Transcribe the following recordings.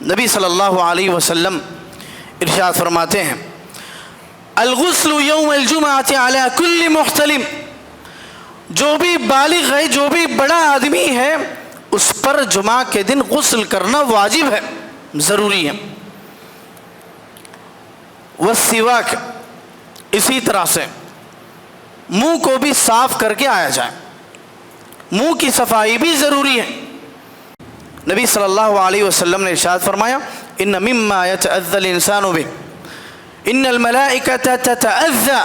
نبی صلی اللہ علیہ وسلم ارشاد فرماتے ہیں الغسل یوم الجمعۃ علی کل محتلم، جو بھی بالغ ہے، جو بھی بڑا آدمی ہے، اس پر جمعہ کے دن غسل کرنا واجب ہے، ضروری ہے۔ والسواک، اسی طرح سے منہ کو بھی صاف کر کے آیا جائے، منہ کی صفائی بھی ضروری ہے۔ نبی صلی اللہ علیہ وسلم نے ارشاد فرمایا ان مما يتأذى الانسان به ان الملائکۃ تتأذى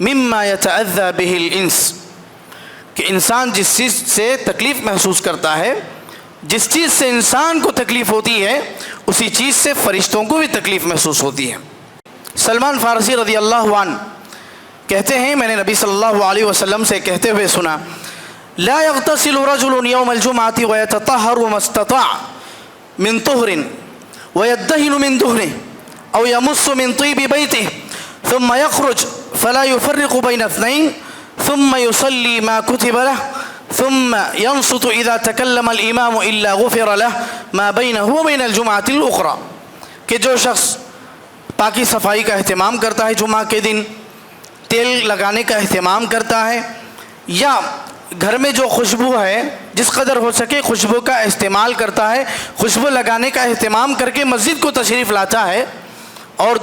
مما يتأذى به الانس، کہ انسان جس چیز سے تکلیف محسوس کرتا ہے، جس چیز سے انسان کو تکلیف ہوتی ہے، اسی چیز سے فرشتوں کو بھی تکلیف محسوس ہوتی ہے۔ سلمان فارسی رضی اللہ عنہ کہتے ہیں میں نے نبی صلی اللہ علیہ وسلم سے کہتے ہوئے سنا لا يغتسل رجل يوم الجمعة ويتطهر ما استطاع من طهر ويدهن من دهنه أو يمص من طيب بيته ثم يخرج فلا يفرق بين اثنين ثم يصلي ما كتب له ثم ينصت إذا تكلم الإمام إلا غفر له ما بينه وبين الجمعة الأخرى، کہ جو شخص پاکی صفائی کا اہتمام کرتا ہے، جمعہ کے دن تیل لگانے کا اہتمام کرتا ہے، یا گھر میں جو خوشبو ہے جس قدر ہو سکے خوشبو کا استعمال کرتا ہے، خوشبو لگانے کا اہتمام کر کے مسجد کو تشریف لاتا ہے، اور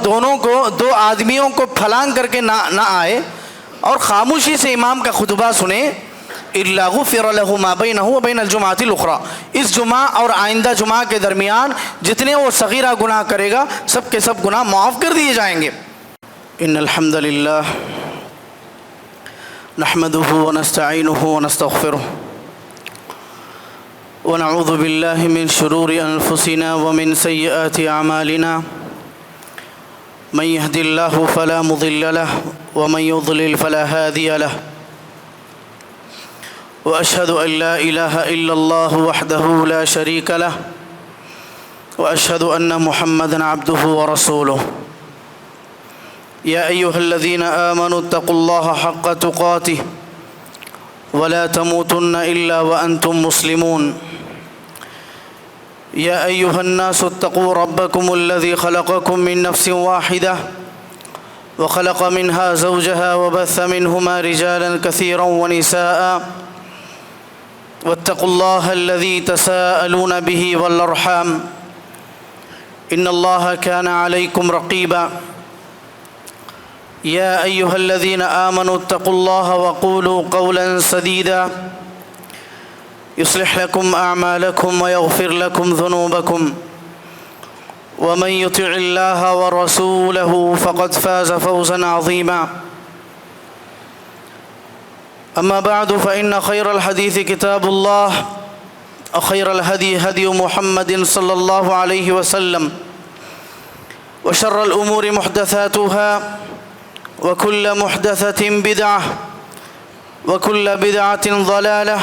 دو آدمیوں کو پھلانگ کر کے نہ آئے اور خاموشی سے امام کا خطبہ سنے، الا غفر له ما بینہ وبین الجمعۃ الاخری، اس جمعہ اور آئندہ جمعہ کے درمیان جتنے وہ صغیرہ گناہ کرے گا سب کے سب گناہ معاف کر دیے جائیں گے۔ ان الحمد للہ نحمده ونستعینه ونستغفره ونعوذ باللہ من شرور انفسنا ومن سیئات اعمالنا، من يهد الله فلا مضل له ومن يضلل فلا هادي له، وأشهد أن لا إله إلا الله وحده لا شريك له، وأشهد أن محمدًا عبده ورسوله۔ يا أيها الذين آمنوا اتقوا الله حق تقاته ولا تموتن إلا وأنتم مسلمون۔ يا أيها الناس اتقوا ربكم الذي خلقكم من نفس واحدة وخلق منها زوجها وبث منهما رجالا كثيرا ونساء واتقوا الله الذي تساءلون به والأرحام إن الله كان عليكم رقيبا۔ يا أيها الذين آمنوا اتقوا الله وقولوا قولا سديدا يصلح لكم أعمالكم ويغفر لكم ذنوبكم ومن يطع الله ورسوله فقد فاز فوزا عظيما۔ أما بعد فإن خير الحديث كتاب الله وخير الهدي هدي محمد صلى الله عليه وسلم وشر الأمور محدثاتها وكل محدثة بدعة وكل بدعة ضلالة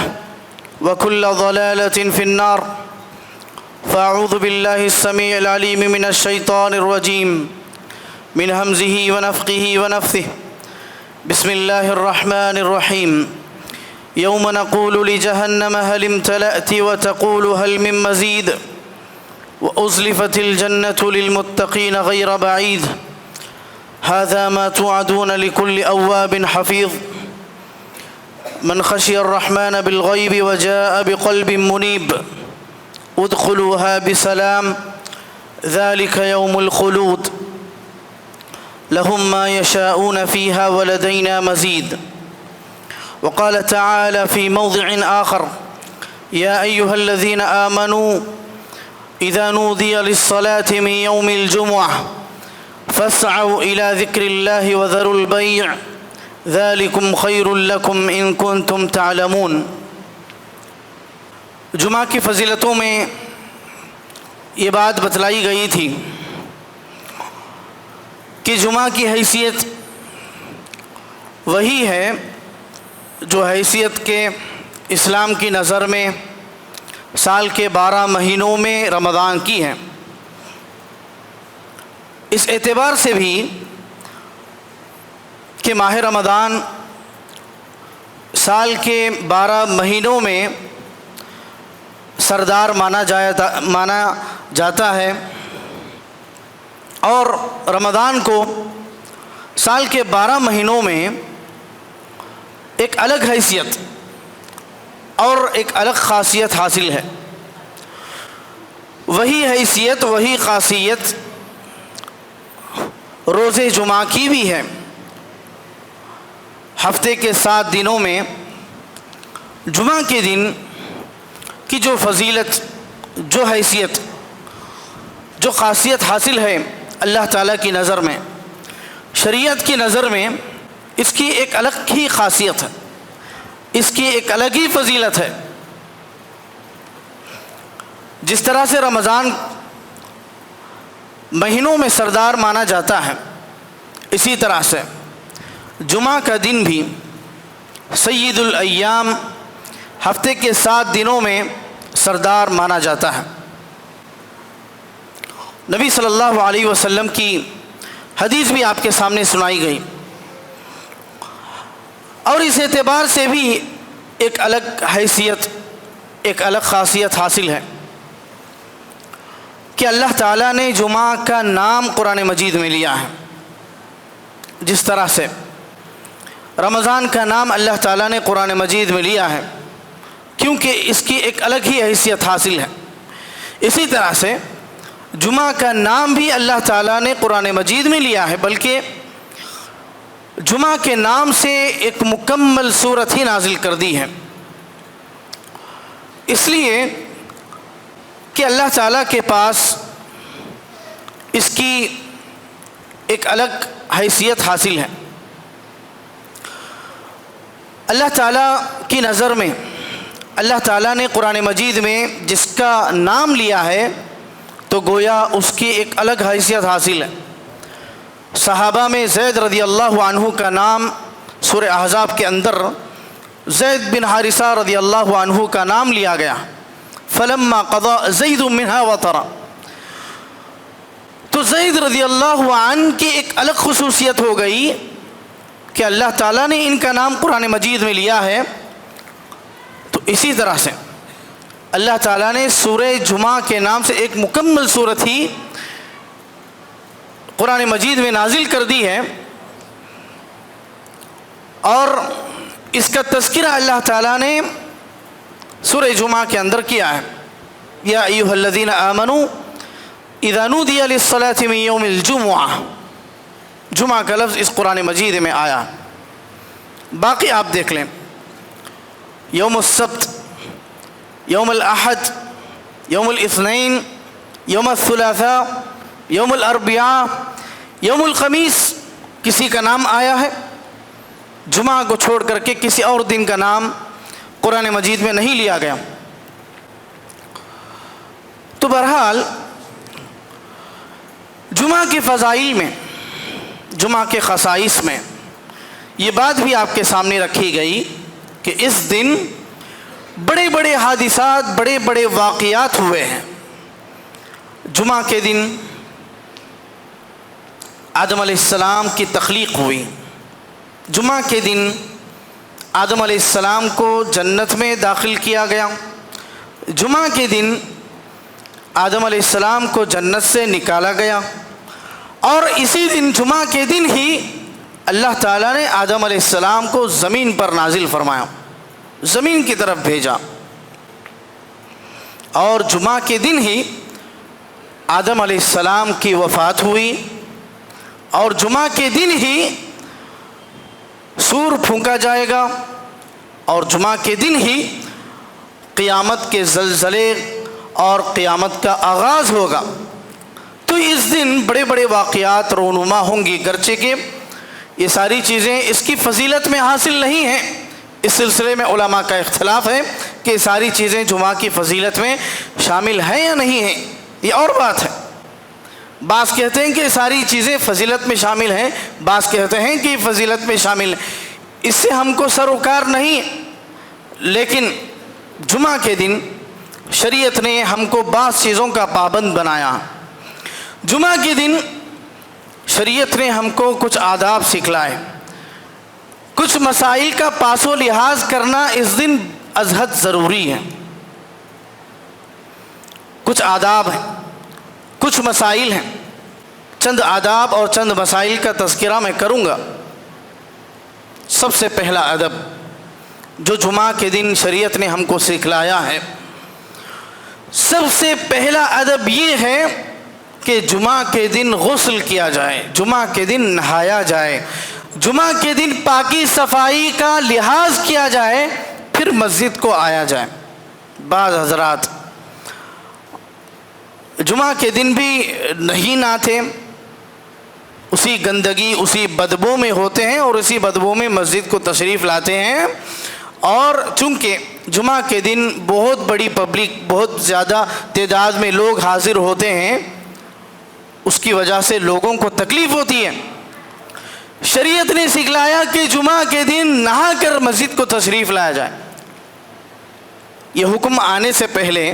وكل ضلالة في النار، فأعوذ بالله السميع العليم من الشيطان الرجيم من همزه ونفخه ونفثه۔ بسم الله الرحمن الرحيم۔ يوم نقول لجهنم هل امتلأت وتقول هل من مزيد وأزلفت الجنة للمتقين غير بعيد هذا ما توعدون لكل أواب حفيظ من خشي الرحمن بالغيب وجاء بقلب منيب ادخلوها بسلام ذلك يوم الخلود لهم ما يشاءون فيها ولدينا مزيد۔ وقال تعالى في موضع آخر يا أيها الذين آمنوا إذا نودي للصلاة من يوم الجمعة فاسعوا إلى ذكر الله وذروا البيع ذلكم خير لكم إن كنتم تعلمون۔ جمعہ کی فضیلتوں میں یہ بات بتلائی گئی تھی کہ جمعہ کی حیثیت وہی ہے جو حیثیت کے اسلام کی نظر میں سال کے 12 مہینوں میں رمضان کی ہے۔ اس اعتبار سے بھی کہ ماہ رمضان سال کے 12 مہینوں میں سردار مانا جاتا ہے، اور رمضان کو سال کے 12 مہینوں میں ایک الگ حیثیت اور ایک الگ خاصیت حاصل ہے۔ وہی حیثیت، وہی خاصیت روزے جمعہ کی بھی ہے۔ ہفتے کے 7 دنوں میں جمعہ کے دن کی جو فضیلت، جو حیثیت، جو خاصیت حاصل ہے اللہ تعالیٰ کی نظر میں، شریعت کی نظر میں، اس کی ایک الگ ہی خاصیت ہے، اس کی ایک الگ ہی فضیلت ہے۔ جس طرح سے رمضان مہینوں میں سردار مانا جاتا ہے، اسی طرح سے جمعہ کا دن بھی سید الایام، ہفتے کے 7 دنوں میں سردار مانا جاتا ہے۔ نبی صلی اللہ علیہ وسلم کی حدیث بھی آپ کے سامنے سنائی گئی، اور اس اعتبار سے بھی ایک الگ حیثیت، ایک الگ خاصیت حاصل ہے کہ اللہ تعالیٰ نے جمعہ کا نام قرآن مجید میں لیا ہے۔ جس طرح سے رمضان کا نام اللہ تعالیٰ نے قرآن مجید میں لیا ہے، کیونکہ اس کی ایک الگ ہی حیثیت حاصل ہے، اسی طرح سے جمعہ کا نام بھی اللہ تعالیٰ نے قرآن مجید میں لیا ہے، بلکہ جمعہ کے نام سے ایک مکمل سورت ہی نازل کر دی ہے، اس لیے کہ اللہ تعالیٰ کے پاس اس کی ایک الگ حیثیت حاصل ہے۔ اللہ تعالیٰ کی نظر میں اللہ تعالیٰ نے قرآن مجید میں جس کا نام لیا ہے تو گویا اس کی ایک الگ حیثیت حاصل ہے۔ صحابہ میں زید رضی اللہ عنہ کا نام سورہ احزاب کے اندر زید بن حارثہ رضی اللہ عنہ کا نام لیا گیا، فلما قضى زید منها وطرا، تو زید رضی اللہ عنہ کی ایک الگ خصوصیت ہو گئی کہ اللہ تعالیٰ نے ان کا نام قرآن مجید میں لیا ہے۔ تو اسی طرح سے اللہ تعالیٰ نے سورہ جمعہ کے نام سے ایک مکمل سورت ہی قرآن مجید میں نازل کر دی ہے، اور اس کا تذکرہ اللہ تعالیٰ نے سورہ جمعہ کے اندر کیا ہے۔ یا ایھا الذین آمنوا اذا نودی للصلاة من یوم الجمعہ، جمعہ کا لفظ اس قرآن مجید میں آیا۔ باقی آپ دیکھ لیں، یوم السبت، یوم الاحد، یوم الاثنین، یوم الثلاثاء، یوم الاربعاء، یوم الخمیس، کسی کا نام آیا ہے؟ جمعہ کو چھوڑ کر کے کسی اور دن کا نام قرآن مجید میں نہیں لیا گیا۔ تو بہرحال جمعہ کے فضائل میں، جمعہ کے خصائص میں یہ بات بھی آپ کے سامنے رکھی گئی کہ اس دن بڑے بڑے حادثات، بڑے بڑے واقعات ہوئے ہیں۔ جمعہ کے دن آدم علیہ السلام کی تخلیق ہوئی، جمعہ کے دن آدم علیہ السلام کو جنت میں داخل کیا گیا، جمعہ کے دن آدم علیہ السلام کو جنت سے نکالا گیا، اور اسی دن جمعہ کے دن ہی اللہ تعالیٰ نے آدم علیہ السلام کو زمین پر نازل فرمایا، زمین کی طرف بھیجا، اور جمعہ کے دن ہی آدم علیہ السلام کی وفات ہوئی، اور جمعہ کے دن ہی سور پھونکا جائے گا، اور جمعہ کے دن ہی قیامت کے زلزلے اور قیامت کا آغاز ہوگا۔ تو اس دن بڑے بڑے واقعات رونما ہوں گی، گرچہ کہ یہ ساری چیزیں اس کی فضیلت میں حاصل نہیں ہیں، اس سلسلے میں علماء کا اختلاف ہے کہ یہ ساری چیزیں جمعہ کی فضیلت میں شامل ہیں یا نہیں ہیں، یہ اور بات ہے۔ بعض کہتے ہیں کہ ساری چیزیں فضیلت میں شامل ہیں، بعض کہتے ہیں کہ فضیلت میں شامل ہیں، اس سے ہم کو سروکار نہیں، لیکن جمعہ کے دن شریعت نے ہم کو بعض چیزوں کا پابند بنایا۔ جمعہ کے دن شریعت نے ہم کو کچھ آداب سکھلائے، کچھ مسائل کا پاس و لحاظ کرنا اس دن ازحد ضروری ہے۔ کچھ آداب ہیں، کچھ مسائل ہیں، چند آداب اور چند مسائل کا تذکرہ میں کروں گا۔ سب سے پہلا ادب جو جمعہ کے دن شریعت نے ہم کو سکھلایا ہے، سب سے پہلا ادب یہ ہے کہ جمعہ کے دن غسل کیا جائے، جمعہ کے دن نہایا جائے، جمعہ کے دن پاکی صفائی کا لحاظ کیا جائے، پھر مسجد کو آیا جائے۔ بعض حضرات جمعہ کے دن بھی نہیں نہاتے، اسی گندگی اسی بدبو میں ہوتے ہیں اور اسی بدبو میں مسجد کو تشریف لاتے ہیں، اور چونکہ جمعہ کے دن بہت بڑی پبلک، بہت زیادہ تعداد میں لوگ حاضر ہوتے ہیں، اس کی وجہ سے لوگوں کو تکلیف ہوتی ہے۔ شریعت نے سکھلایا کہ جمعہ کے دن نہا کر مسجد کو تشریف لایا جائے۔ یہ حکم آنے سے پہلے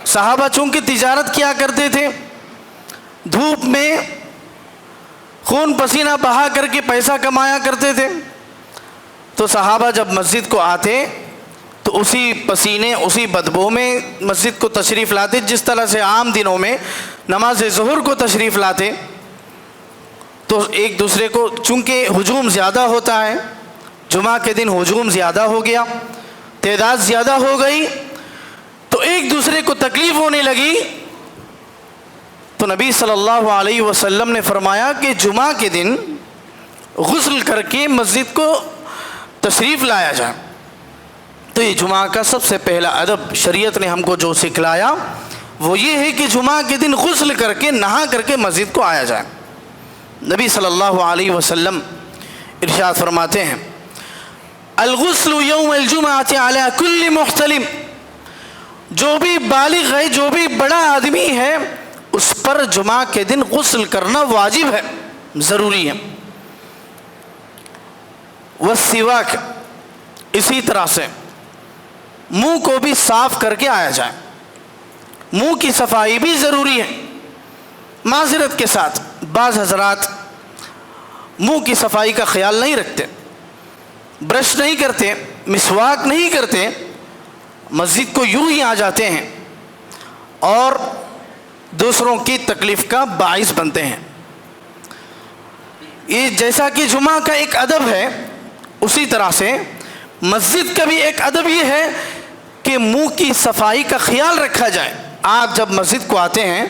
صحابہ چونکہ تجارت کیا کرتے تھے، دھوپ میں خون پسینہ بہا کر کے پیسہ کمایا کرتے تھے، تو صحابہ جب مسجد کو آتے تو اسی پسینے اسی بدبو میں مسجد کو تشریف لاتے، جس طرح سے عام دنوں میں نماز ظہر کو تشریف لاتے۔ تو ایک دوسرے کو، چونکہ ہجوم زیادہ ہوتا ہے، جمعہ کے دن ہجوم زیادہ ہو گیا، تعداد زیادہ ہو گئی، تو ایک دوسرے کو تکلیف ہونے لگی، تو نبی صلی اللہ علیہ وسلم نے فرمایا کہ جمعہ کے دن غسل کر کے مسجد کو تشریف لایا جائے۔ تو یہ جمعہ کا سب سے پہلا ادب شریعت نے ہم کو جو سکھلایا وہ یہ ہے کہ جمعہ کے دن غسل کر کے نہا کر کے مسجد کو آیا جائے۔ نبی صلی اللہ علیہ وسلم ارشاد فرماتے ہیں، الغسل یوم الجمعۃ علی کل محتلم، جو بھی بالغ ہے، جو بھی بڑا آدمی ہے، اس پر جمعہ کے دن غسل کرنا واجب ہے، ضروری ہے۔ والسواک، اسی طرح سے منہ کو بھی صاف کر کے آیا جائے، منہ کی صفائی بھی ضروری ہے۔ معذرت کے ساتھ بعض حضرات منہ کی صفائی کا خیال نہیں رکھتے، برش نہیں کرتے، مسواک نہیں کرتے، مسجد کو یوں ہی آ جاتے ہیں اور دوسروں کی تکلیف کا باعث بنتے ہیں۔ یہ جیسا کہ جمعہ کا ایک ادب ہے، اسی طرح سے مسجد کا بھی ایک ادب یہ ہے کہ منہ کی صفائی کا خیال رکھا جائے۔ آپ جب مسجد کو آتے ہیں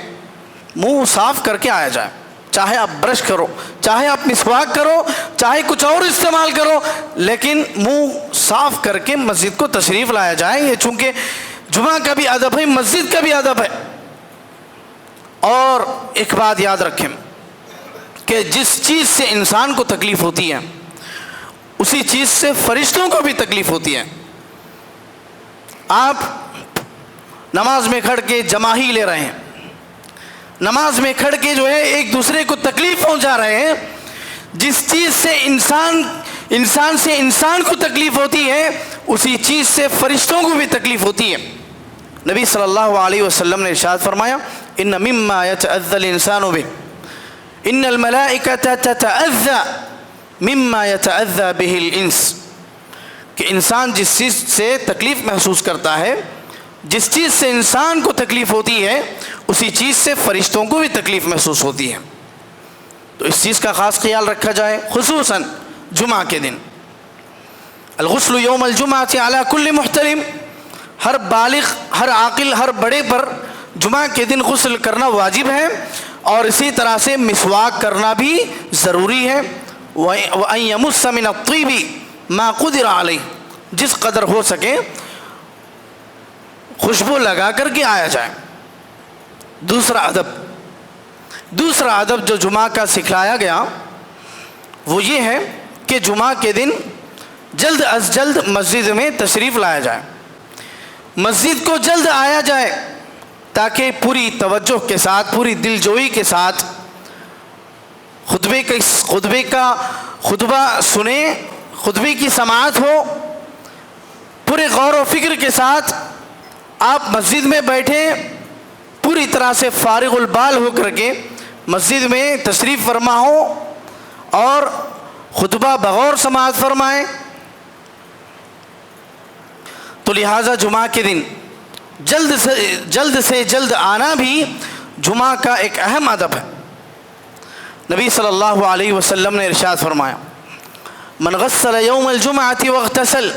منہ صاف کر کے آیا جائے، چاہے آپ برش کرو، چاہے آپ مسواک کرو، چاہے کچھ اور استعمال کرو، لیکن منہ صاف کر کے مسجد کو تشریف لایا جائے۔ یہ چونکہ جمعہ کا بھی ادب ہے، مسجد کا بھی ادب ہے۔ اور ایک بات یاد رکھیں کہ جس چیز سے انسان کو تکلیف ہوتی ہے اسی چیز سے فرشتوں کو بھی تکلیف ہوتی ہے۔ آپ نماز میں کھڑ کے جماہی لے رہے ہیں، نماز میں کھڑ کے جو ہے ایک دوسرے کو تکلیف پہنچا رہے ہیں، جس چیز سے انسان کو تکلیف ہوتی ہے اسی چیز سے فرشتوں کو بھی تکلیف ہوتی ہے۔ نبی صلی اللہ علیہ وسلم نے ارشاد فرمایا، ان مما يتأذى الانسان به ان الملائکة تتأذى مما يتأذى به الانس، کہ انسان جس چیز سے تکلیف محسوس کرتا ہے، جس چیز سے انسان کو تکلیف ہوتی ہے اسی چیز سے فرشتوں کو بھی تکلیف محسوس ہوتی ہے۔ تو اس چیز کا خاص خیال رکھا جائے، خصوصاً جمعہ کے دن۔ الغسل یوم الجمعۃ علی کل محتلم، ہر بالغ، ہر عاقل، ہر بڑے پر جمعہ کے دن غسل کرنا واجب ہے، اور اسی طرح سے مسواک کرنا بھی ضروری ہے۔ وَأَن يَمُسَّ مِنَ الطِّيبِ مَا قُدِرَ عَلَيْهِ، جس قدر ہو سکے خوشبو لگا کر کے آیا جائے۔ دوسرا ادب جو جمعہ کا سکھلایا گیا وہ یہ ہے کہ جمعہ کے دن جلد از جلد مسجد میں تشریف لایا جائے، مسجد کو جلد آیا جائے، تاکہ پوری توجہ کے ساتھ، پوری دل جوئی کے ساتھ خطبہ سنیں، خطبے کی سماعت ہو، پورے غور و فکر کے ساتھ آپ مسجد میں بیٹھیں، پوری طرح سے فارغ البال ہو کر کے مسجد میں تشریف فرما ہو اور خطبہ بغور سماعت فرمائیں۔ تو لہٰذا جمعہ کے دن جلد سے جلد آنا بھی جمعہ کا ایک اہم ادب ہے۔ نبی صلی اللہ علیہ وسلم نے ارشاد فرمایا، من غسل یوم الجمعۃ واغتسل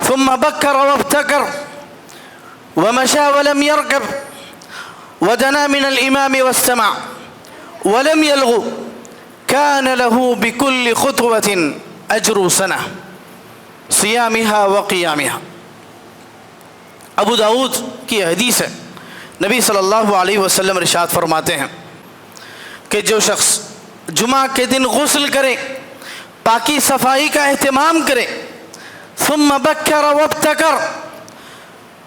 ثم بکر وابتکر ومشى ولم يركب ودنا من الإمام واستمع ولم يلغو كان له بكل خطوة أجر سنة صيامها وقيامها۔ ابو داؤد کی حدیث ہے، نبی صلی اللہ علیہ وسلم ارشاد فرماتے ہیں کہ جو شخص جمعہ کے دن غسل کرے، پاکی صفائی کا اہتمام کرے، ثم بکر وابتکر،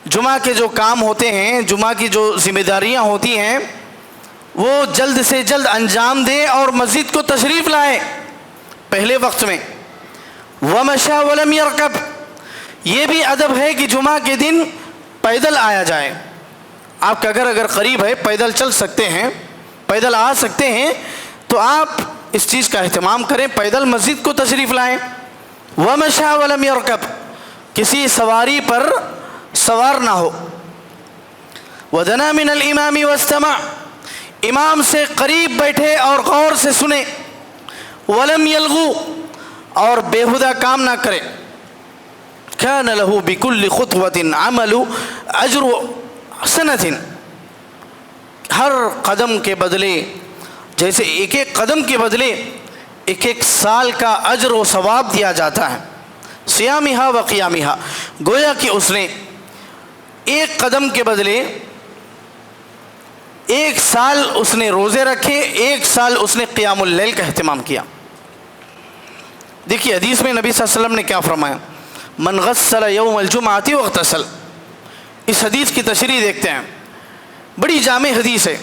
جمعہ کے جو کام ہوتے ہیں، جمعہ کی جو ذمہ داریاں ہوتی ہیں، وہ جلد سے جلد انجام دے اور مسجد کو تشریف لائے پہلے وقت میں۔ وَمَشَى وَلَمْ يَرْكَبْ، یہ بھی ادب ہے کہ جمعہ کے دن پیدل آیا جائے۔ آپ کا گھر اگر قریب ہے، پیدل چل سکتے ہیں، پیدل آ سکتے ہیں، تو آپ اس چیز کا اہتمام کریں، پیدل مسجد کو تشریف لائیں۔ وَمَشَى وَلَمْ يَرْكَبْ، کسی سواری پر سوار نہ ہو۔ وَدَنَا مِنَ الْإِمَامِ وَاسْتَمَعَ، امام سے قریب بیٹھے اور غور سے سنے۔ وَلَمْ يَلْغُو، اور بےہودہ کام نہ کرے۔ كَانَ لَهُ بِكُلِّ خُطْوَةٍ عَمَلُ أَجْرُ سَنَةٍ، ہر قدم کے بدلے، جیسے ایک ایک قدم کے بدلے ایک ایک سال کا اجر و ثواب دیا جاتا ہے۔ صیامها وقیامها، گویا کہ اس نے ایک قدم کے بدلے ایک سال اس نے روزے رکھے، ایک سال اس نے قیام اللیل کا اہتمام کیا۔ دیکھیے حدیث میں نبی صلی اللہ علیہ وسلم نے کیا فرمایا، من غسل یوم الجمعۃ واغتسل۔ اس حدیث کی تشریح دیکھتے ہیں، بڑی جامع حدیث ہے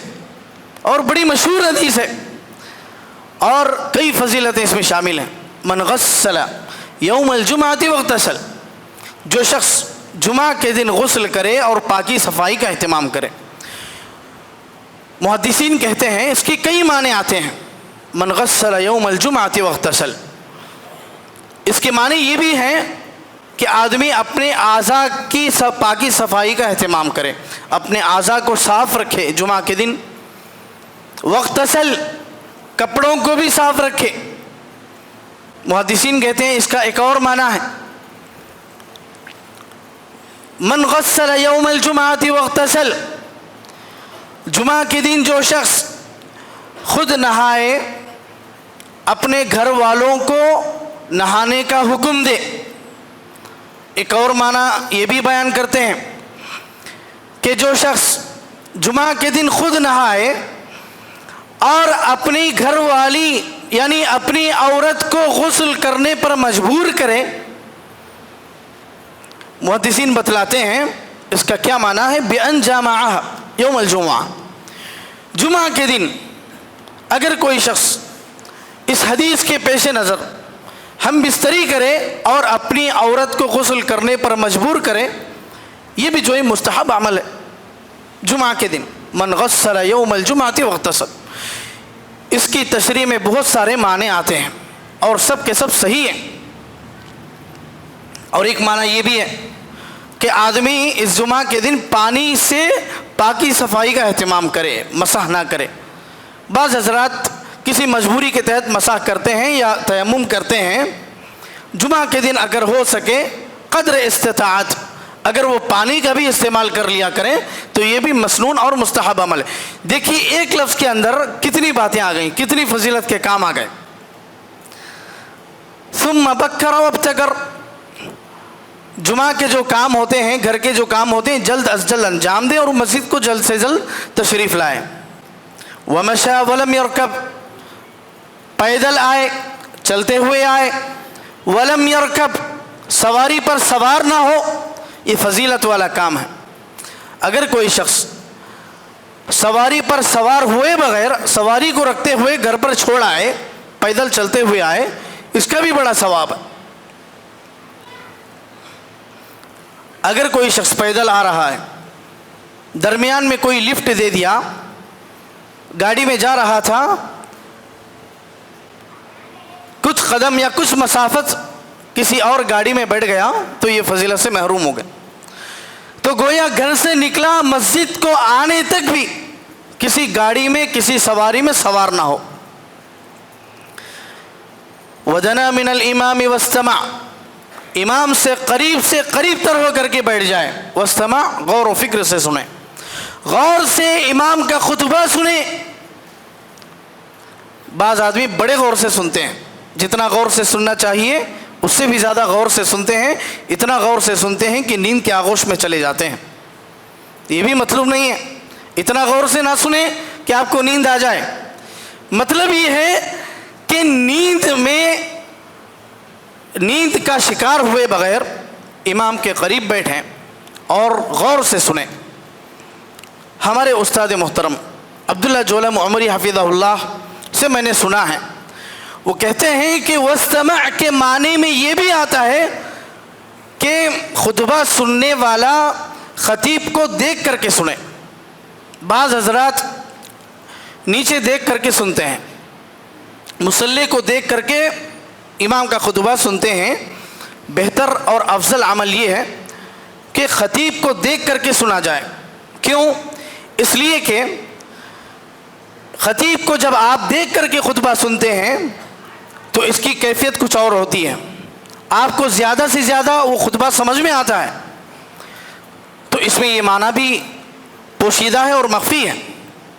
اور بڑی مشہور حدیث ہے، اور کئی فضیلتیں اس میں شامل ہیں۔ من غسل یوم الجمعۃ واغتسل، جو شخص جمعہ کے دن غسل کرے اور پاکی صفائی کا اہتمام کرے۔ محدثین کہتے ہیں اس کی کئی معنی آتے ہیں۔ من غسل یوم الجمعۃ واغتسل، اس کے معنی یہ بھی ہیں کہ آدمی اپنے اعضاء کی پاکی صفائی کا اہتمام کرے، اپنے اعضاء کو صاف رکھے جمعہ کے دن۔ واغتسل، کپڑوں کو بھی صاف رکھے۔ محدثین کہتے ہیں اس کا ایک اور معنی ہے، من غسل یوم الجمعۃ واغتسل، جمعہ کے دن جو شخص خود نہائے، اپنے گھر والوں کو نہانے کا حکم دے۔ ایک اور معنی یہ بھی بیان کرتے ہیں کہ جو شخص جمعہ کے دن خود نہائے اور اپنی گھر والی یعنی اپنی عورت کو غسل کرنے پر مجبور کرے۔ محدثین بتلاتے ہیں اس کا کیا معنی ہے، بِأَنْ جَامَعَهَا یوم الجمعہ، جمعہ کے دن اگر کوئی شخص اس حدیث کے پیش نظر ہم بستری کرے اور اپنی عورت کو غسل کرنے پر مجبور کرے، یہ بھی جو ہے مستحب عمل ہے جمعہ کے دن۔ من غسل یوم الجمعۃ واغتسل، اس کی تشریح میں بہت سارے معنی آتے ہیں اور سب کے سب صحیح ہیں۔ اور ایک معنی یہ بھی ہے کہ آدمی اس جمعہ کے دن پانی سے پاکی صفائی کا اہتمام کرے، مسح نہ کرے۔ بعض حضرات کسی مجبوری کے تحت مسح کرتے ہیں یا تیمم کرتے ہیں، جمعہ کے دن اگر ہو سکے قدر استطاعت اگر وہ پانی کا بھی استعمال کر لیا کریں تو یہ بھی مسنون اور مستحب عمل ہے۔ دیکھیے ایک لفظ کے اندر کتنی باتیں آ گئیں، کتنی فضیلت کے کام آ گئے۔ ثم بکر وابتکر، جمعہ کے جو کام ہوتے ہیں، گھر کے جو کام ہوتے ہیں، جلد از جلد انجام دیں اور مسجد کو جلد سے جلد تشریف لائیں۔ ومشى ولم يركب، پیدل آئے، چلتے ہوئے آئے۔ ولم يركب، سواری پر سوار نہ ہو، یہ فضیلت والا کام ہے۔ اگر کوئی شخص سواری پر سوار ہوئے بغیر سواری کو رکھتے ہوئے گھر پر چھوڑ آئے، پیدل چلتے ہوئے آئے، اس کا بھی بڑا ثواب ہے۔ اگر کوئی شخص پیدل آ رہا ہے، درمیان میں کوئی لفٹ دے دیا، گاڑی میں جا رہا تھا، کچھ قدم یا کچھ مسافت کسی اور گاڑی میں بیٹھ گیا تو یہ فضیلت سے محروم ہو گئے۔ تو گویا گھر سے نکلا مسجد کو آنے تک بھی کسی گاڑی میں کسی سواری میں سوار نہ ہو. وَدَنَا مِنَ الْإِمَامِ وَاسْتَمَعَ، امام سے قریب تر ہو کر کے بیٹھ جائے. وَاسْتَمَعَ، غور و فکر سے سنیں، غور سے امام کا خطبہ سنیں. بعض آدمی بڑے غور سے سنتے ہیں، جتنا غور سے سننا چاہیے اس سے بھی زیادہ غور سے سنتے ہیں، اتنا غور سے سنتے ہیں کہ نیند کے آغوش میں چلے جاتے ہیں. یہ بھی مطلب نہیں ہے. اتنا غور سے نہ سنیں کہ آپ کو نیند آ جائے. مطلب یہ ہے کہ نیند کا شکار ہوئے بغیر امام کے قریب بیٹھیں اور غور سے سنیں. ہمارے استاد محترم عبداللہ جولم عمری حفظہ اللہ سے میں نے سنا ہے، وہ کہتے ہیں کہ وَاسْتَمَعْ کے معنی میں یہ بھی آتا ہے کہ خطبہ سننے والا خطیب کو دیکھ کر کے سنے. بعض حضرات نیچے دیکھ کر کے سنتے ہیں، مصلی کو دیکھ کر کے امام کا خطبہ سنتے ہیں. بہتر اور افضل عمل یہ ہے کہ خطیب کو دیکھ کر کے سنا جائے. کیوں؟ اس لیے کہ خطیب کو جب آپ دیکھ کر کے خطبہ سنتے ہیں تو اس کی کیفیت کچھ اور ہوتی ہے. آپ کو زیادہ سے زیادہ وہ خطبہ سمجھ میں آتا ہے. تو اس میں یہ معنی بھی پوشیدہ ہے اور مخفی ہے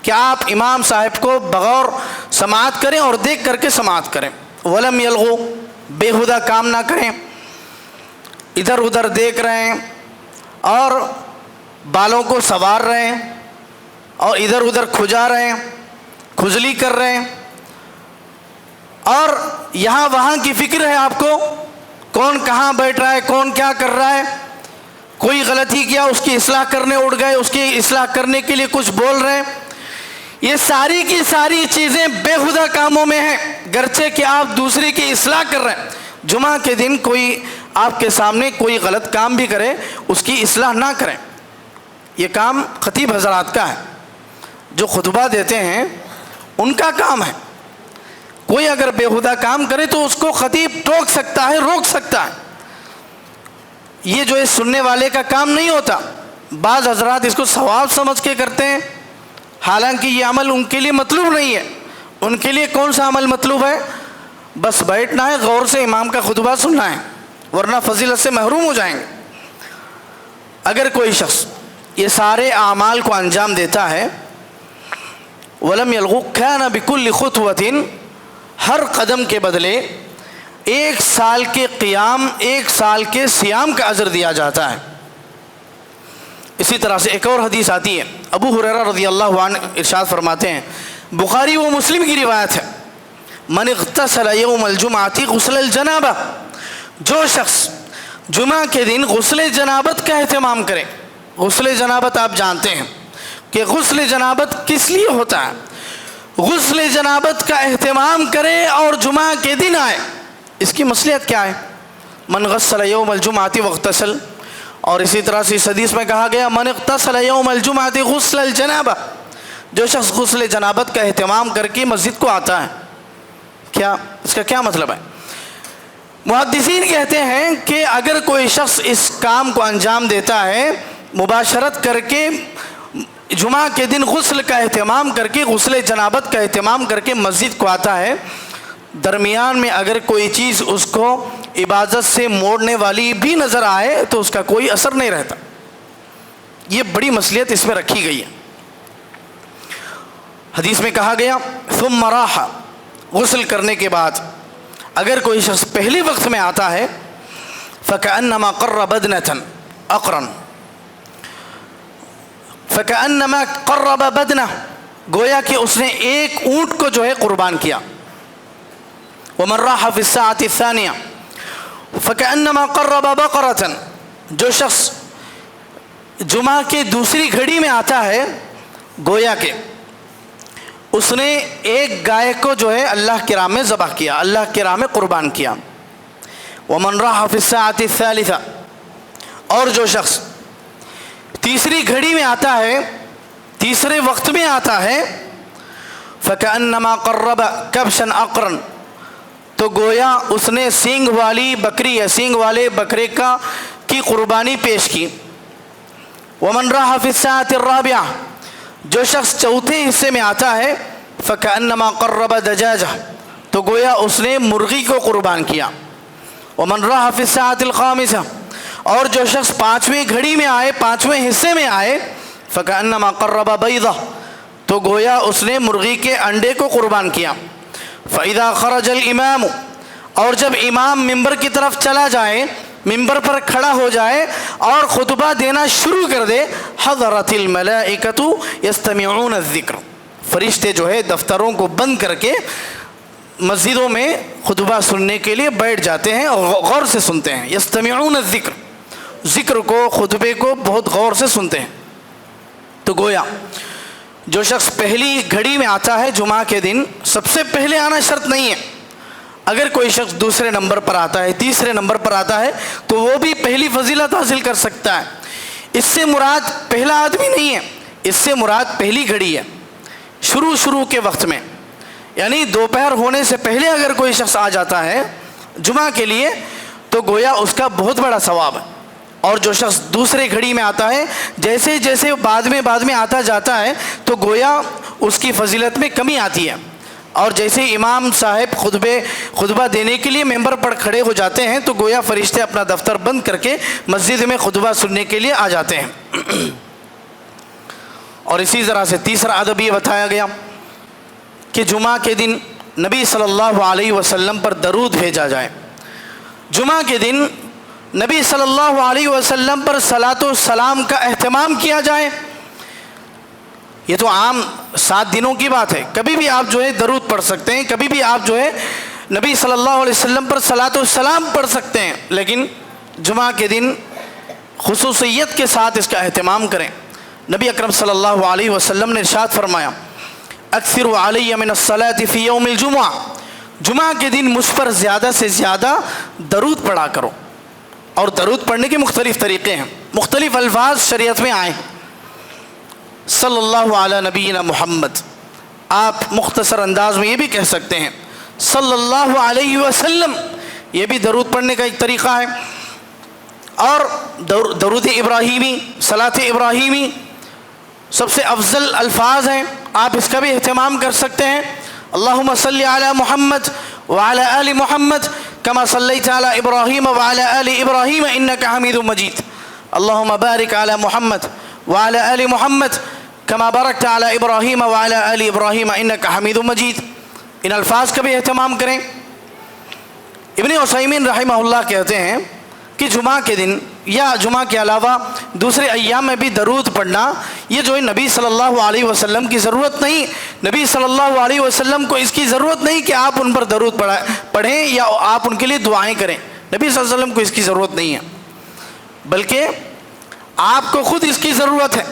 کہ آپ امام صاحب کو بغور سماعت کریں اور دیکھ کر کے سماعت کریں. ولم یلغو، بیہودہ کام نہ کریں، ادھر ادھر دیکھ رہے ہیں اور بالوں کو سنوار رہے ہیں اور ادھر ادھر کھجا رہے ہیں، کھجلی کر رہے ہیں اور یہاں وہاں کی فکر ہے آپ کو، کون کہاں بیٹھ رہا ہے، کون کیا کر رہا ہے، کوئی غلطی کیا اس کی اصلاح کرنے اڑ گئے، اس کی اصلاح کرنے کے لیے کچھ بول رہے ہیں. یہ ساری کی ساری چیزیں بیہودہ کاموں میں ہیں، گرچہ کہ آپ دوسرے کی اصلاح کر رہے ہیں. جمعہ کے دن کوئی آپ کے سامنے کوئی غلط کام بھی کرے اس کی اصلاح نہ کریں. یہ کام خطیب حضرات کا ہے، جو خطبہ دیتے ہیں ان کا کام ہے. کوئی اگر بیہودہ کام کرے تو اس کو خطیب ٹوک سکتا ہے، روک سکتا ہے. یہ جو اس سننے والے کا کام نہیں ہوتا. بعض حضرات اس کو ثواب سمجھ کے کرتے ہیں، حالانکہ یہ عمل ان کے لیے مطلوب نہیں ہے. ان کے لیے کون سا عمل مطلوب ہے؟ بس بیٹھنا ہے، غور سے امام کا خطبہ سننا ہے، ورنہ فضیلت سے محروم ہو جائیں گے. اگر کوئی شخص یہ سارے اعمال کو انجام دیتا ہے، وَلَمْ يَلْغُ كَانَ بِكُلِّ خُطْوَةٍ، ہر قدم کے بدلے 1 سال کے قیام، 1 سال کے صیام کا اجر دیا جاتا ہے. اسی طرح سے ایک اور حدیث آتی ہے، ابو ہریرہ رضی اللہ عنہ ارشاد فرماتے ہیں، بخاری و مسلم کی روایت ہے، من اغتسل یوم الجمعۃ غسل الجنابہ، جو شخص جمعہ کے دن غسل جنابت کا اہتمام کرے. غسل جنابت آپ جانتے ہیں کہ غسل جنابت کس لیے ہوتا ہے. غسل جنابت کا اہتمام کرے اور جمعہ کے دن آئے. اس کی مصلحت کیا ہے؟ من غسل یوم الجمعۃ واغتسل، اور اسی طرح سے اس حدیث میں کہا گیا من اغتسل یوم الجمعۃ غسل الجنابہ، جو شخص غسل جنابت کا اہتمام کر کے مسجد کو آتا ہے. کیا اس کا کیا مطلب ہے؟ محدثین کہتے ہیں کہ اگر کوئی شخص اس کام کو انجام دیتا ہے، مباشرت کر کے جمعہ کے دن غسل کا اہتمام کر کے، غسل جنابت کا اہتمام کر کے مسجد کو آتا ہے، درمیان میں اگر کوئی چیز اس کو عبادت سے موڑنے والی بھی نظر آئے تو اس کا کوئی اثر نہیں رہتا. یہ بڑی مصلحت اس میں رکھی گئی ہے. حدیث میں کہا گیا ثم راح، غسل کرنے کے بعد اگر کوئی شخص پہلی وقت میں آتا ہے، فکأنما قر بدنة اقرن، فکأنما قرب بدنہ، گویا کہ اس نے ایک اونٹ کو جو ہے قربان کیا. ومن راح فی الساعة الثانیہ فکأنما قرب بقرة، جو شخص جمعہ کے دوسری گھڑی میں آتا ہے گویا کہ اس نے ایک گائے کو جو ہے اللہ کی راہ میں ذبح کیا، اللہ کی راہ میں قربان کیا. ومن راح فی الساعة الثالثہ، اور جو شخص تیسری گھڑی میں آتا ہے، تیسرے وقت میں آتا ہے، فکأنما قرب کبشا اقرن، تو گویا اس نے سینگ والی بکری یا سینگ والے بکرے کی قربانی پیش کی. ومن راح فی الساعۃ الرابعہ، جو شخص چوتھے حصے میں آتا ہے فکأنما قرب دجاجہ، تو گویا اس نے مرغی کو قربان کیا۔ ومن راح فی الساعۃ الخامسہ، اور جو شخص پانچویں گھڑی میں آئے، پانچویں حصے میں آئے فکأنما قرب بیضہ، تو گویا اس نے مرغی کے انڈے کو قربان کیا۔ فإذا خرج الامام، اور جب امام ممبر کی طرف چلا جائے، ممبر پر کھڑا ہو جائے اور خطبہ دینا شروع کر دے، حضرت الملائکۃ یستمعون الذکر، فرشتے جو ہے دفتروں کو بند کر کے مسجدوں میں خطبہ سننے کے لیے بیٹھ جاتے ہیں اور غور سے سنتے ہیں۔ یستمعون الذکر، ذکر کو، خطبے کو بہت غور سے سنتے ہیں۔ تو گویا جو شخص پہلی گھڑی میں آتا ہے جمعہ کے دن، سب سے پہلے آنا شرط نہیں ہے، اگر کوئی شخص دوسرے نمبر پر آتا ہے، تیسرے نمبر پر آتا ہے تو وہ بھی پہلی فضیلت حاصل کر سکتا ہے۔ اس سے مراد پہلا آدمی نہیں ہے، اس سے مراد پہلی گھڑی ہے، شروع کے وقت میں، یعنی دوپہر ہونے سے پہلے اگر کوئی شخص آ جاتا ہے جمعہ کے لیے تو گویا اس کا بہت بڑا ثواب ہے۔ اور جو شخص دوسرے گھڑی میں آتا ہے، جیسے جیسے بعد میں آتا جاتا ہے تو گویا اس کی فضیلت میں کمی آتی ہے۔ اور جیسے امام صاحب خطبہ دینے کے لیے ممبر پر کھڑے ہو جاتے ہیں تو گویا فرشتے اپنا دفتر بند کر کے مسجد میں خطبہ سننے کے لیے آ جاتے ہیں۔ اور اسی طرح سے تیسرا ادب یہ بتایا گیا کہ جمعہ کے دن نبی صلی اللہ علیہ وسلم پر درود بھیجا جائے۔ جمعہ کے دن نبی صلی اللہ علیہ وسلم پر صلاۃ و سلام کا اہتمام کیا جائے۔ یہ تو عام 7 دنوں کی بات ہے، کبھی بھی آپ جو ہے درود پڑھ سکتے ہیں، کبھی بھی آپ جو ہے نبی صلی اللہ علیہ وسلم پر صلاۃ و سلام پڑھ سکتے ہیں، لیکن جمعہ کے دن خصوصیت کے ساتھ اس کا اہتمام کریں۔ نبی اکرم صلی اللہ علیہ وسلم نے ارشاد فرمایا، اکثروا علی من الصلاۃ فی یوم الجمعہ، جمعہ کے دن مجھ پر زیادہ سے زیادہ درود پڑھا کرو۔ اور درود پڑھنے کے مختلف طریقے ہیں، مختلف الفاظ شریعت میں آئے۔ صلی اللہ علی نبینا محمد، آپ مختصر انداز میں یہ بھی کہہ سکتے ہیں صلی اللہ علیہ وسلم، یہ بھی درود پڑھنے کا ایک طریقہ ہے۔ اور درود ابراہیمی، صلاۃ ابراہیمی سب سے افضل الفاظ ہیں، آپ اس کا بھی اہتمام کر سکتے ہیں۔ اللہم صلی علی محمد وعلی آل محمد کما صلیت علی ابراہیم وعلی آل ابراہیم انک حمید مجید، اللہم بارک علی محمد وعلی آل محمد کما بارکت علی ابراہیم وعلی آل ابراہیم انک حمید مجید، ان الفاظ کا بھی اہتمام کریں۔ ابن عثیمین رحمہ اللہ کہتے ہیں کہ جمعہ کے دن یا جمعہ کے علاوہ دوسرے ایام میں بھی درود پڑھنا، یہ جو ہے نبی صلی اللہ علیہ وسلم کی ضرورت نہیں، نبی صلی اللہ علیہ وسلم کو اس کی ضرورت نہیں کہ آپ ان پر درود پڑھیں یا آپ ان کے لیے دعائیں کریں، نبی صلی اللہ علیہ وسلم کو اس کی ضرورت نہیں ہے، بلکہ آپ کو خود اس کی ضرورت ہے۔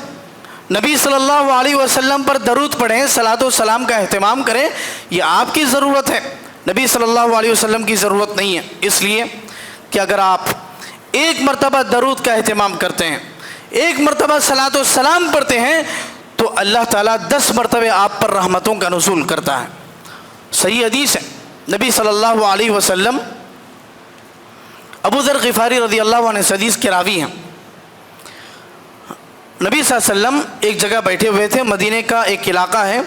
نبی صلی اللہ علیہ وسلم پر درود پڑھیں، صلاۃ و سلام کا اہتمام کریں، یہ آپ کی ضرورت ہے، نبی صلی اللہ علیہ وسلم کی ضرورت نہیں ہے۔ اس لیے کہ اگر آپ ایک مرتبہ درود کا اہتمام کرتے ہیں، ایک مرتبہ صلاۃ و سلام پڑھتے ہیں تو اللہ تعالیٰ 10 مرتبہ آپ پر رحمتوں کا نزول کرتا ہے۔ صحیح حدیث ہے، نبی صلی اللہ علیہ وسلم، ابو ذر غفاری رضی اللہ عنہ حدیث کے راوی ہیں، نبی صلی اللہ علیہ وسلم ایک جگہ بیٹھے ہوئے تھے، مدینے کا ایک علاقہ ہے،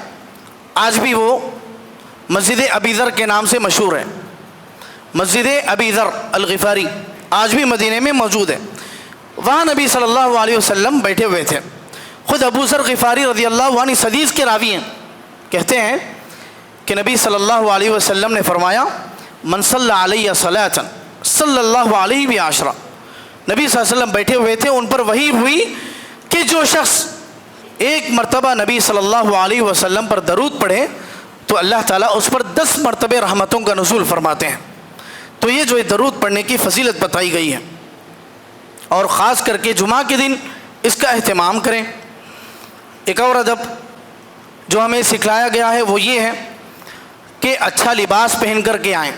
آج بھی وہ مسجد ابی ذر کے نام سے مشہور ہے، مسجد ابی ذر الغفاری آج بھی مدینے میں موجود ہے۔ وہاں نبی صلی اللہ علیہ وسلم بیٹھے ہوئے تھے، خود ابو ذر غفاری رضی اللہ عنہ اس حدیث کے راوی ہیں، کہتے ہیں کہ نبی صلی اللہ علیہ وسلم نے فرمایا، من صلی علیہ صلاۃ صلی اللہ علیہ بعشرہ، نبی صلی اللہ علیہ وسلم بیٹھے ہوئے تھے، ان پر وحی ہوئی کہ جو شخص ایک مرتبہ نبی صلی اللہ علیہ وسلم پر درود پڑھے تو اللہ تعالیٰ اس پر 10 مرتبہ رحمتوں کا نزول فرماتے ہیں۔ تو یہ جو درود پڑھنے کی فضیلت بتائی گئی ہے، اور خاص کر کے جمعہ کے دن اس کا اہتمام کریں۔ ایک اور ادب جو ہمیں سکھلایا گیا ہے وہ یہ ہے کہ اچھا لباس پہن کر کے آئیں،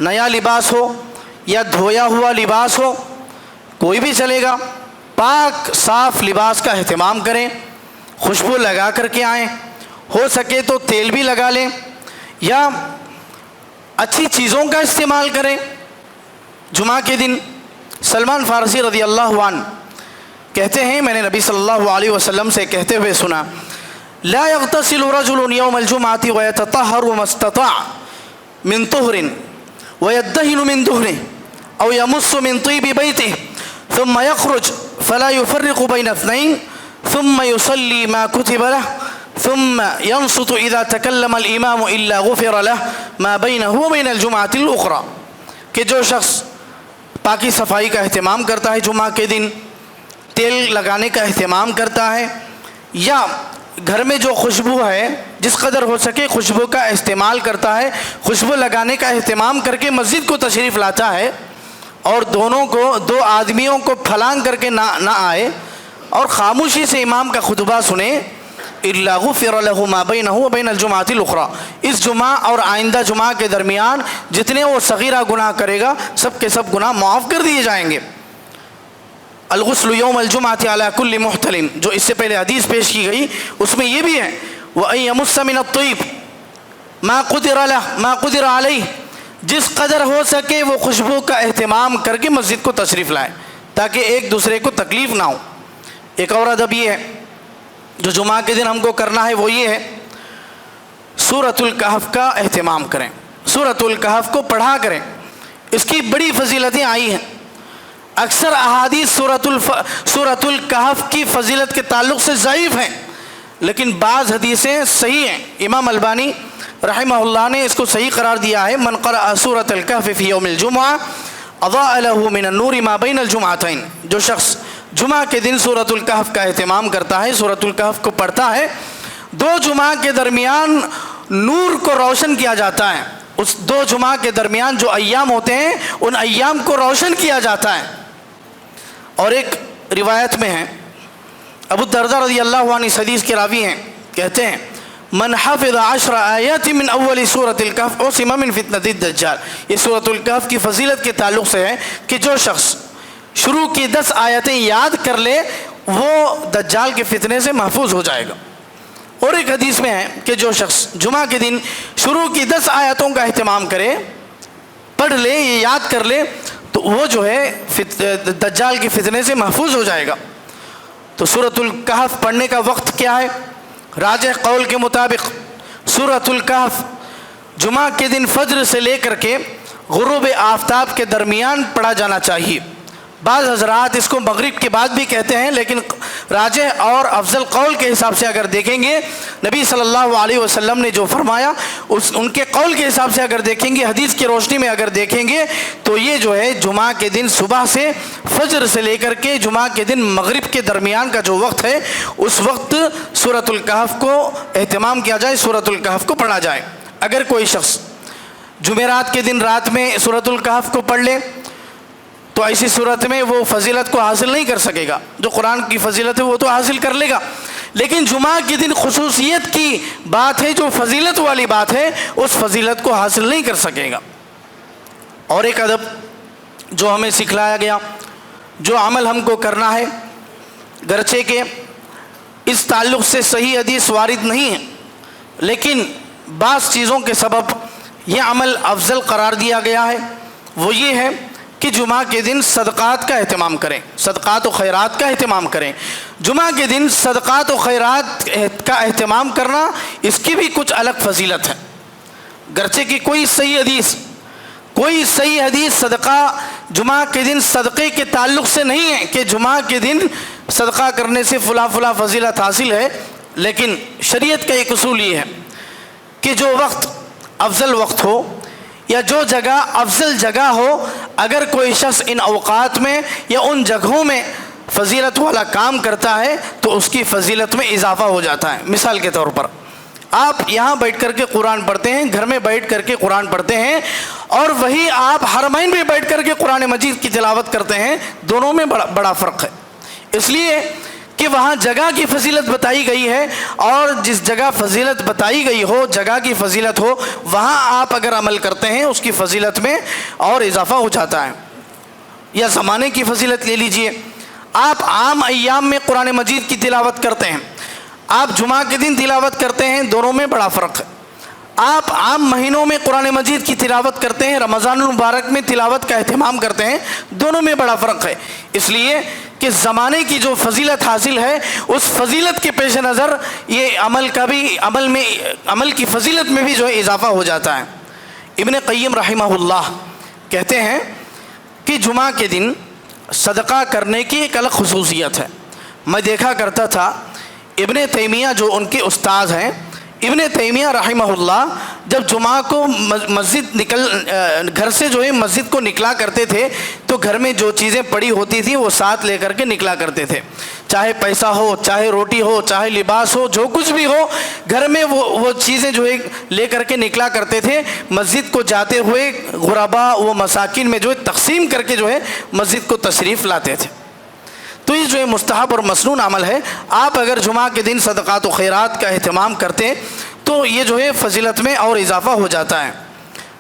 نیا لباس ہو یا دھویا ہوا لباس ہو، کوئی بھی چلے گا، پاک صاف لباس کا اہتمام کریں، خوشبو لگا کر کے آئیں، ہو سکے تو تیل بھی لگا لیں یا اچھی چیزوں کا استعمال کریں۔ جمعہ کے دن سلمان فارسی رضی اللہ عنہ کہتے ہیں میں نے نبی صلی اللہ علیہ وسلم سے کہتے ہوئے سنا لا يغتسل رجل يوم الجمعة ويتطهر ما استطاع من طهر ويدهن من دهنه أو يمص من طيب بيته ثم يخرج فلا يفرق بين اثنين ثم يصلي ما كتب له ثم ينصت إذا تكلم الإمام إلا غفر له ما بينه وبين الجمعة الأخرى کہ جو شخص پاکی صفائی کا اہتمام کرتا ہے جمعہ کے دن، تیل لگانے کا اہتمام کرتا ہے، یا گھر میں جو خوشبو ہے جس قدر ہو سکے خوشبو کا استعمال کرتا ہے، خوشبو لگانے کا اہتمام کر کے مسجد کو تشریف لاتا ہے، اور دو آدمیوں کو پھلانگ کر کے نہ آئے اور خاموشی سے امام کا خطبہ سنے، الا غفر له ما بینہ وبین الجمعۃ الاخرى، اس جمعہ اور آئندہ جمعہ کے درمیان جتنے وہ صغیرہ گناہ کرے گا سب کے سب گناہ معاف کر دیے جائیں گے۔ الغسل یوم الجمعۃ علی کل محتلم، جو اس سے پہلے حدیث پیش کی گئی اس میں یہ بھی ہے وَأَن يَمُسَّ مِنَ الطِّيبِ مَا قُدِرَ عَلَيْهِ، جس قدر ہو سکے وہ خوشبو کا اہتمام کر کے مسجد کو تشریف لائے تاکہ ایک دوسرے کو تکلیف نہ ہو۔ ایک اور ادب یہ ہے جو جمعہ کے دن ہم کو کرنا ہے، وہ یہ ہے سورۃ الکہف کا اہتمام کریں، سورۃ الکہف کو پڑھا کریں، اس کی بڑی فضیلتیں آئی ہیں۔ اکثر احادیث سورۃ الکہف کی فضیلت کے تعلق سے ضعیف ہیں، لیکن بعض حدیثیں صحیح ہیں۔ امام البانی رحمہ اللہ نے اس کو صحیح قرار دیا ہے، من قرأ سورۃ الکہف فی یوم الجمعہ اضاء له من النور ما بین الجمعتین، جو شخص جمعہ کے دن سورۃ الکہف کا اہتمام کرتا ہے، سورۃ الکہف کو پڑھتا ہے، دو جمعہ کے درمیان نور کو روشن کیا جاتا ہے، اس دو جمعہ کے درمیان جو ایام ہوتے ہیں ان ایام کو روشن کیا جاتا ہے۔ اور ایک روایت میں ہے ابو الدرداء رضی اللہ عنہ اس حدیث کے راوی ہیں، کہتے ہیں من حفظ 10 آیات من اول سورۃ الکہف عصم من فتنۃ الدجال، یہ سورۃ الکہف کی فضیلت کے تعلق سے ہے کہ جو شخص شروع کی 10 آیتیں یاد کر لے وہ دجال کے فتنے سے محفوظ ہو جائے گا۔ اور ایک حدیث میں ہے کہ جو شخص جمعہ کے دن شروع کی 10 آیتوں کا اہتمام کرے، پڑھ لے، یہ یاد کر لے، تو وہ جو ہے دجال کے فتنے سے محفوظ ہو جائے گا۔ تو سورۃ الکہف پڑھنے کا وقت کیا ہے؟ راجح قول کے مطابق سورۃ الکہف جمعہ کے دن فجر سے لے کر کے غروب آفتاب کے درمیان پڑھا جانا چاہیے۔ بعض حضرات اس کو مغرب کے بعد بھی کہتے ہیں، لیکن راجح اور افضل قول کے حساب سے اگر دیکھیں گے، نبی صلی اللہ علیہ وسلم نے جو فرمایا ان کے قول کے حساب سے اگر دیکھیں گے، حدیث کی روشنی میں اگر دیکھیں گے، تو یہ جو ہے جمعہ کے دن صبح سے فجر سے لے کر کے جمعہ کے دن مغرب کے درمیان کا جو وقت ہے اس وقت سورۃ الکہف کو اہتمام کیا جائے، سورۃ الکہف کو پڑھا جائے۔ اگر کوئی شخص جمعرات کے دن رات میں سورۃ الکہف کو پڑھ لے تو ایسی صورت میں وہ فضیلت کو حاصل نہیں کر سکے گا، جو قرآن کی فضیلت ہے وہ تو حاصل کر لے گا، لیکن جمعہ کے دن خصوصیت کی بات ہے، جو فضیلت والی بات ہے اس فضیلت کو حاصل نہیں کر سکے گا۔ اور ایک ادب جو ہمیں سکھلایا گیا، جو عمل ہم کو کرنا ہے، گرچہ کہ اس تعلق سے صحیح حدیث وارد نہیں ہے، لیکن بعض چیزوں کے سبب یہ عمل افضل قرار دیا گیا ہے، وہ یہ ہے کہ جمعہ کے دن صدقات کا اہتمام کریں، صدقات و خیرات کا اہتمام کریں۔ جمعہ کے دن صدقات و خیرات کا اہتمام کرنا اس کی بھی کچھ الگ فضیلت ہے، گرچہ کہ کوئی صحیح حدیث صدقہ جمعہ کے دن صدقے کے تعلق سے نہیں ہے کہ جمعہ کے دن صدقہ کرنے سے فلاں فضیلت حاصل ہے، لیکن شریعت کا ایک اصول یہ ہے کہ جو وقت افضل وقت ہو یا جو جگہ افضل جگہ ہو، اگر کوئی شخص ان اوقات میں یا ان جگہوں میں فضیلت والا کام کرتا ہے تو اس کی فضیلت میں اضافہ ہو جاتا ہے۔ مثال کے طور پر آپ یہاں بیٹھ کر کے قرآن پڑھتے ہیں، گھر میں بیٹھ کر کے قرآن پڑھتے ہیں، اور وہی آپ حرمین میں بیٹھ کر کے قرآن مجید کی تلاوت کرتے ہیں، دونوں میں بڑا فرق ہے، اس لیے کہ وہاں جگہ کی فضیلت بتائی گئی ہے، اور جس جگہ فضیلت بتائی گئی ہو، جگہ کی فضیلت ہو، وہاں آپ اگر عمل کرتے ہیں اس کی فضیلت میں اور اضافہ ہو جاتا ہے۔ یا زمانے کی فضیلت لے لیجئے، آپ عام ایام میں قرآن مجید کی تلاوت کرتے ہیں، آپ جمعہ کے دن تلاوت کرتے ہیں، دونوں میں بڑا فرق ہے۔ آپ عام مہینوں میں قرآن مجید کی تلاوت کرتے ہیں، رمضان المبارک میں تلاوت کا اہتمام کرتے ہیں، دونوں میں بڑا فرق ہے، اس لیے کہ کہ زمانے کی جو فضیلت حاصل ہے اس فضیلت کے پیش نظر یہ عمل کی فضیلت میں بھی جو ہے اضافہ ہو جاتا ہے۔ ابن قیم رحمہ اللہ کہتے ہیں کہ جمعہ کے دن صدقہ کرنے کی ایک الگ خصوصیت ہے۔ میں دیکھا کرتا تھا ابن تیمیہ جو ان کے استاذ ہیں، ابن تیمیہ رحمہ اللہ جب جمعہ کو گھر سے جو ہے مسجد کو نکلا کرتے تھے تو گھر میں جو چیزیں پڑی ہوتی تھیں وہ ساتھ لے کر کے نکلا کرتے تھے، چاہے پیسہ ہو، چاہے روٹی ہو، چاہے لباس ہو، جو کچھ بھی ہو گھر میں وہ چیزیں جو ہے لے کر کے نکلا کرتے تھے۔ مسجد کو جاتے ہوئے غربا و مساکین میں جو ہے تقسیم کر کے جو ہے مسجد کو تشریف لاتے تھے۔ تو یہ جو ہے مستحب اور مسنون عمل ہے۔ آپ اگر جمعہ کے دن صدقات و خیرات کا اہتمام کرتے تو یہ جو ہے فضیلت میں اور اضافہ ہو جاتا ہے۔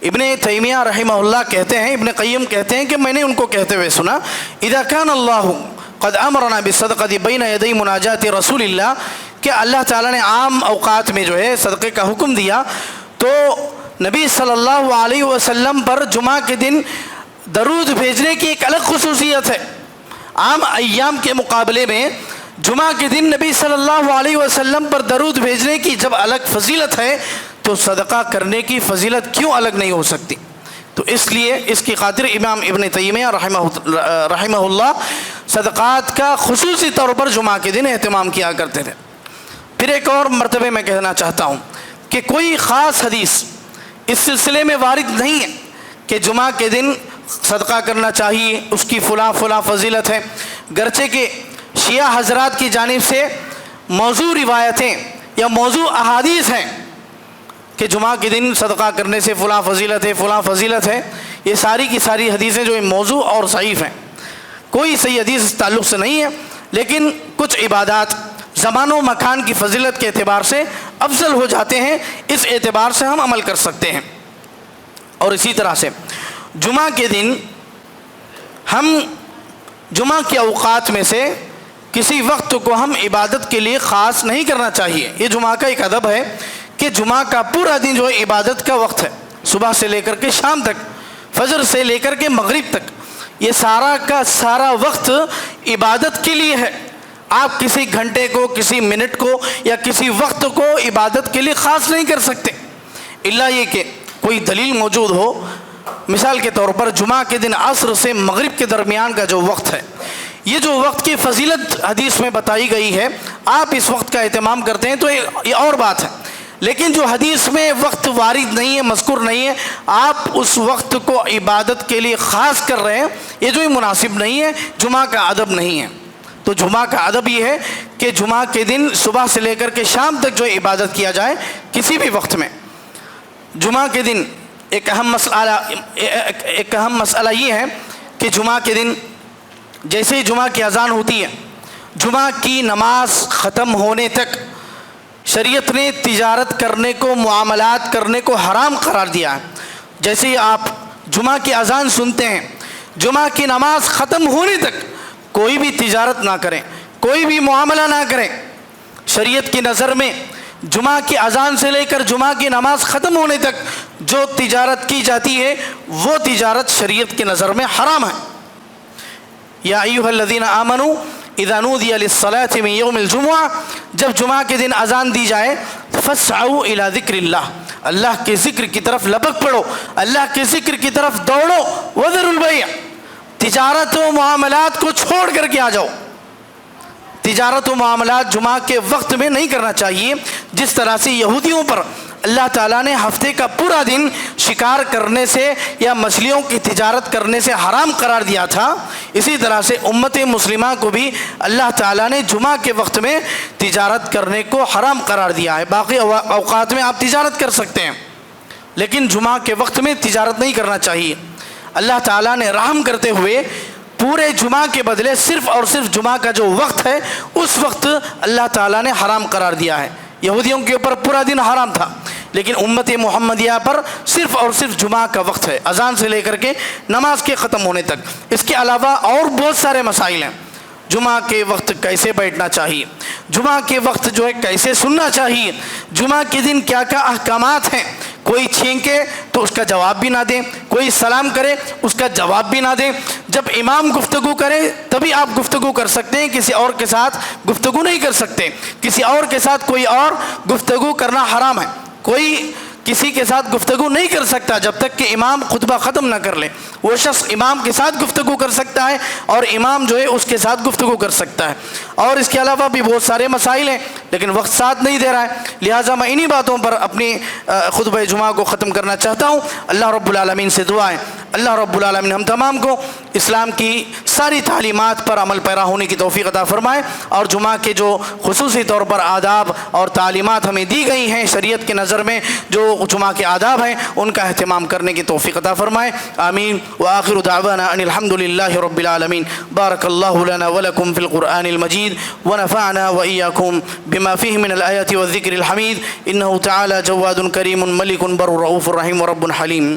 ابن تیمیہ رحمہ اللہ کہتے ہیں، ابن قیم کہتے ہیں کہ میں نے ان کو کہتے ہوئے سنا، اذا کان اللہ قد امرنا بالصدقۃ بین یدی مناجات رسول اللہ، کہ اللہ تعالیٰ نے عام اوقات میں جو ہے صدقے کا حکم دیا تو نبی صلی اللہ علیہ وسلم پر جمعہ کے دن درود بھیجنے کی ایک الگ خصوصیت ہے۔ عام ایام کے مقابلے میں جمعہ کے دن نبی صلی اللہ علیہ وسلم پر درود بھیجنے کی جب الگ فضیلت ہے تو صدقہ کرنے کی فضیلت کیوں الگ نہیں ہو سکتی؟ تو اس لیے اس کی خاطر امام ابن تیمیہ رحمہ اللہ صدقات کا خصوصی طور پر جمعہ کے دن اہتمام کیا کرتے تھے۔ پھر ایک اور مرتبہ میں کہنا چاہتا ہوں کہ کوئی خاص حدیث اس سلسلے میں وارد نہیں ہے کہ جمعہ کے دن صدقہ کرنا چاہیے، اس کی فلاں فضیلت ہے، گرچہ کہ شیعہ حضرات کی جانب سے موضوع روایتیں یا موضوع احادیث ہیں کہ جمعہ کے دن صدقہ کرنے سے فلاں فضیلت ہے، یہ ساری کی ساری حدیثیں جو موضوع اور ضعیف ہیں، کوئی صحیح حدیث اس تعلق سے نہیں ہے۔ لیکن کچھ عبادات زمان و مکان کی فضیلت کے اعتبار سے افضل ہو جاتے ہیں، اس اعتبار سے ہم عمل کر سکتے ہیں۔ اور اسی طرح سے جمعہ کے دن ہم جمعہ کے اوقات میں سے کسی وقت کو ہم عبادت کے لیے خاص نہیں کرنا چاہیے۔ یہ جمعہ کا ایک ادب ہے کہ جمعہ کا پورا دن جو ہے عبادت کا وقت ہے، صبح سے لے کر کے شام تک، فجر سے لے کر کے مغرب تک، یہ سارا کا سارا وقت عبادت کے لیے ہے۔ آپ کسی گھنٹے کو، کسی منٹ کو یا کسی وقت کو عبادت کے لیے خاص نہیں کر سکتے، الا یہ کہ کوئی دلیل موجود ہو۔ مثال کے طور پر جمعہ کے دن عصر سے مغرب کے درمیان کا جو وقت ہے، یہ جو وقت کی فضیلت حدیث میں بتائی گئی ہے، آپ اس وقت کا اہتمام کرتے ہیں تو یہ اور بات ہے، لیکن جو حدیث میں وقت وارد نہیں ہے، مذکور نہیں ہے، آپ اس وقت کو عبادت کے لیے خاص کر رہے ہیں، یہ جو مناسب نہیں ہے، جمعہ کا ادب نہیں ہے۔ تو جمعہ کا ادب یہ ہے کہ جمعہ کے دن صبح سے لے کر کے شام تک جو عبادت کیا جائے کسی بھی وقت میں۔ جمعہ کے دن ایک اہم مسئلہ یہ ہے کہ جمعہ کے دن جیسے ہی جمعہ کی اذان ہوتی ہے، جمعہ کی نماز ختم ہونے تک شریعت نے تجارت کرنے کو، معاملات کرنے کو حرام قرار دیا ہے۔ جیسے ہی آپ جمعہ کی اذان سنتے ہیں، جمعہ کی نماز ختم ہونے تک کوئی بھی تجارت نہ کریں، کوئی بھی معاملہ نہ کریں۔ شریعت کی نظر میں جمعہ کی اذان سے لے کر جمعہ کی نماز ختم ہونے تک جو تجارت کی جاتی ہے وہ تجارت شریعت کی نظر میں حرام ہے۔ یا ایھا الذین آمنوا اذا نودی للصلاۃ من یوم الجمعہ، جب جمعہ کے دن اذان دی جائے فاسعوا الی ذکر اللہ، اللہ کے ذکر کی طرف لپک پڑو، اللہ کے ذکر کی طرف دوڑو، وذروا البیع، تجارت و معاملات کو چھوڑ کر کے آ جاؤ۔ تجارت و معاملات جمعہ کے وقت میں نہیں کرنا چاہیے۔ جس طرح سے یہودیوں پر اللہ تعالیٰ نے ہفتے کا پورا دن شکار کرنے سے یا مچھلیوں کی تجارت کرنے سے حرام قرار دیا تھا، اسی طرح سے امت مسلمہ کو بھی اللہ تعالیٰ نے جمعہ کے وقت میں تجارت کرنے کو حرام قرار دیا ہے۔ باقی اوقات میں آپ تجارت کر سکتے ہیں، لیکن جمعہ کے وقت میں تجارت نہیں کرنا چاہیے۔ اللہ تعالیٰ نے رحم کرتے ہوئے پورے جمعہ کے بدلے صرف اور صرف جمعہ کا جو وقت ہے اس وقت اللہ تعالیٰ نے حرام قرار دیا ہے۔ یہودیوں کے اوپر پورا دن حرام تھا، لیکن امت محمدیہ پر صرف اور صرف جمعہ کا وقت ہے، اذان سے لے کر کے نماز کے ختم ہونے تک۔ اس کے علاوہ اور بہت سارے مسائل ہیں۔ جمعہ کے وقت کیسے بیٹھنا چاہیے، جمعہ کے وقت جو ہے کیسے سننا چاہیے، جمعہ کے دن کیا کیا احکامات ہیں، کوئی چھینکے تو اس کا جواب بھی نہ دیں، کوئی سلام کرے اس کا جواب بھی نہ دیں۔ جب امام گفتگو کرے تبھی آپ گفتگو کر سکتے ہیں، کسی اور کے ساتھ گفتگو نہیں کر سکتے۔ کسی اور کے ساتھ کوئی اور گفتگو کرنا حرام ہے، کوئی کسی کے ساتھ گفتگو نہیں کر سکتا جب تک کہ امام خطبہ ختم نہ کر لے۔ وہ شخص امام کے ساتھ گفتگو کر سکتا ہے اور امام جو ہے اس کے ساتھ گفتگو کر سکتا ہے۔ اور اس کے علاوہ بھی بہت سارے مسائل ہیں لیکن وقت ساتھ نہیں دے رہا ہے، لہٰذا میں انہی باتوں پر اپنی خطبہ جمعہ کو ختم کرنا چاہتا ہوں۔ اللہ رب العالمین سے دعا ہے اللہ رب العالمین ہم تمام کو اسلام کی ساری تعلیمات پر عمل پیرا ہونے کی توفیق عطا فرمائے، اور جمعہ کے جو خصوصی طور پر آداب اور تعلیمات ہمیں دی گئی ہیں شریعت کے نظر میں، جو جمعہ کے آداب ہیں ان کا اہتمام کرنے کی توفیق عطا فرمائے۔ آمین۔ وآخر دعوانا ان الحمد للہ رب العالمین۔ بارک اللہ لنا ولکم فی القرآن المجید ونفعنا وإیاکم بما فیہ من الآیات والذکر الحمید، انہ تعالی جواد کریم ملک بر رؤوف رحیم ورب حلیم۔